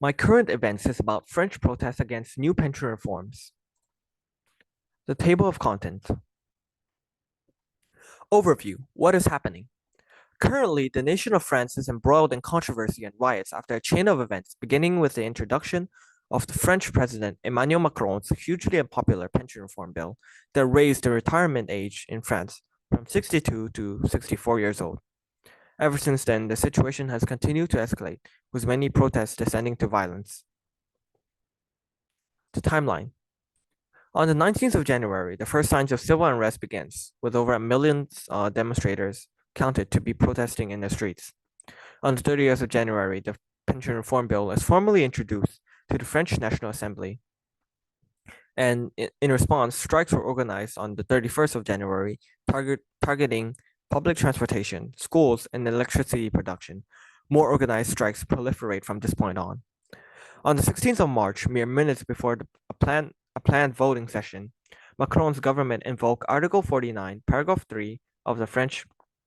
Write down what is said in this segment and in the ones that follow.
My current events is about French protests against new pension reforms. The table of contents. Overview. What is happening? Currently, the nation of France is embroiled in controversy and riots after a chain of events, beginning with the introduction of the French president Emmanuel Macron's hugely unpopular pension reform bill that raised the retirement age in France from 62 to 64 years old. Ever since then, the situation has continued to escalate, with many protests descending to violence. The timeline. On the 19th of January, the first signs of civil unrest begins, with over a million demonstrators counted to be protesting in the streets. On the 30th of January, the pension reform bill is formally introduced to the French National Assembly. And in response, strikes were organized on the 31st of January, targeting public transportation, schools, and electricity production. More organized strikes proliferate from this point on. On the 16th of March, mere minutes before a planned voting session, Macron's government invoked Article 49, Paragraph 3 of the French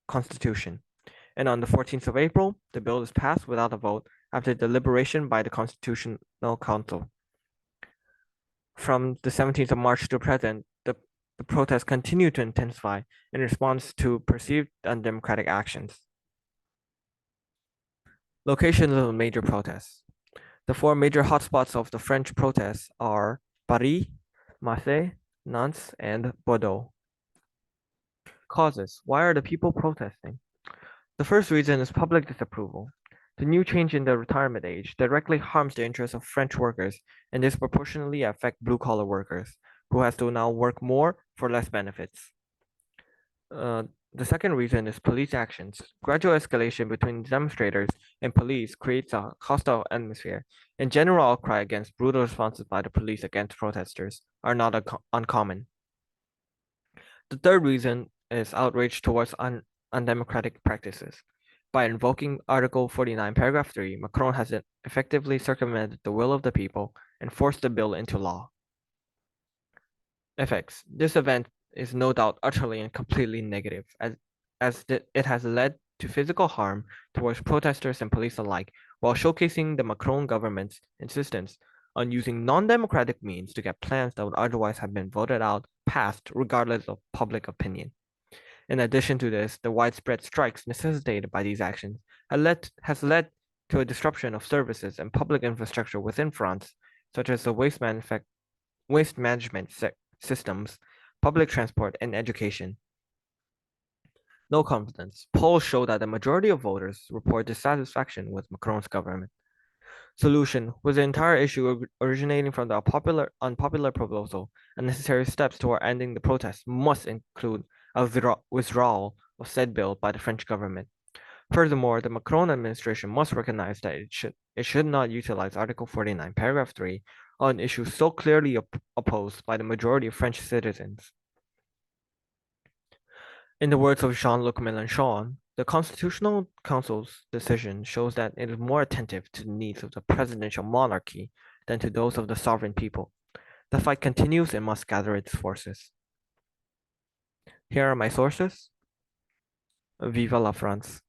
Constitution. And on the 14th of April, the bill is passed without a vote after deliberation by the Constitutional Council. From the 17th of March to present, the protests continue to intensify in response to perceived undemocratic actions. Locations of major protests. The four major hotspots of the French protests are Paris, Marseille, Nantes, and Bordeaux. Causes. Why are the people protesting? The first reason is public disapproval. The new change in the retirement age directly harms the interests of French workers and disproportionately affect blue-collar workers, who has to now work more for less benefits. The second reason is police actions. Gradual escalation between demonstrators and police creates a hostile atmosphere, and general outcry against brutal responses by the police against protesters are not uncommon. The third reason is outrage towards undemocratic practices. By invoking Article 49, Paragraph 3, Macron has effectively circumvented the will of the people and forced the bill into law. Effects. This event is no doubt utterly and completely negative, as it has led to physical harm towards protesters and police alike, while showcasing the Macron government's insistence on using non-democratic means to get plans that would otherwise have been voted out passed regardless of public opinion. In addition to this, the widespread strikes necessitated by these actions has led to a disruption of services and public infrastructure within France, such as the waste management systems, public transport, and education. No confidence. Polls show that the majority of voters report dissatisfaction with Macron's government. Solution. With the entire issue originating from the unpopular proposal, and necessary steps toward ending the protests must include a withdrawal of said bill by the French government. Furthermore, the Macron administration must recognize that it should not utilize Article 49, Paragraph 3 on issues so clearly opposed by the majority of French citizens. In the words of Jean-Luc Mélenchon, the Constitutional Council's decision shows that it is more attentive to the needs of the presidential monarchy than to those of the sovereign people. The fight continues and must gather its forces. Here are my sources. Viva la France.